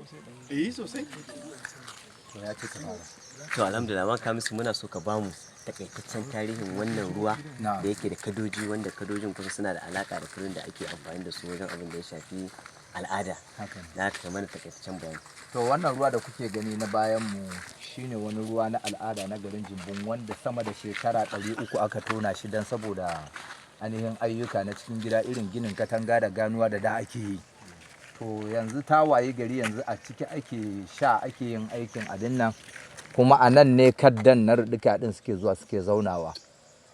sosai. To ya ce ka fara. To alhamdulillah ma Kamisu muna so ka bamu takaitaccen tarihin wannan ruwa da yake da kadoji, wanda kadojin kuma suna da alaka da kudin da ake amfani da su wajen abin da ya shafi al'ada. Da haka mana takaitaccen bayani. To wannan ruwa da kuke gani na bayan mu shine wani ruwa na al'ada na garin Jimbun, wanda sama da shekara 300 aka tona shi dan saboda ainihin ayyuka na cikin gida, irin ginin katanga da ganuwa da ake yi. To yanzu ta waye gari, yanzu a ciki ake sha, ake yin aikin abin nan, kuma a nan ne kaddan na rudika din suke zuwa suke zaunawa.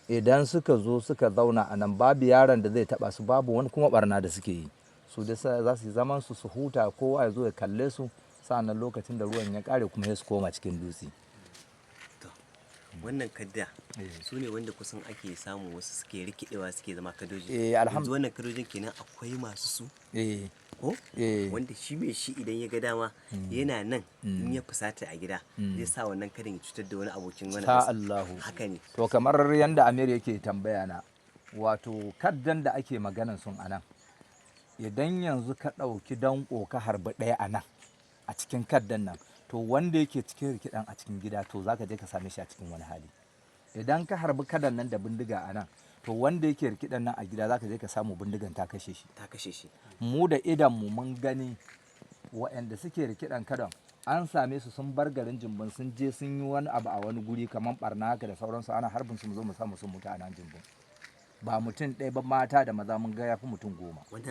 Idan suka zo suka zauna a nan, babu yaron da zai taba su, babu wani kuma barna da suke yi. Su da za su yi zaman su huta, kowa ya zo ya kalle su, sa'annan lokacin da ruwan ya kare kuma sai su koma cikin dutse. Wannan kadda su ne wanda kusan ake samu wasu suke rikidewa suke zama kadoji. Alhamdulillah. Wannan kadojin kenan akwai masu su. Ko? Wanda shi mai shi idan ya ga dama yana nan in ya fusata a gida zai sa wannan kadin ya cutar da wani abokin wani. Ta Allahu. Haka ne. To kamar yanda Amir yake tambaya na, wato kaddan da ake maganan sun anan, idan yanzu ka ɗauki danko ka harbi ɗaya a nan a cikin kaddan nan, to wanda yake cikin rikidan a cikin gida to zaka je ka same shi a cikin wani hali. Idan ka harbi kadan nan da bindiga a nan, to wanda yake rikidan nan a gida zaka je ka samu bindigan ta kashe shi. Ta kashe shi. Mu da idan mu mun gani waɗanda suke rikidan kadan an same su sun bar garin Jimbun sun je sun yi wani abu a wani guri kamar barna haka da sauransu, ana harbin su mu zo mu samu sun mutu a nan Jimbun. Ba mutum ɗaya ba, mata da maza mun ga yafi mutum 10.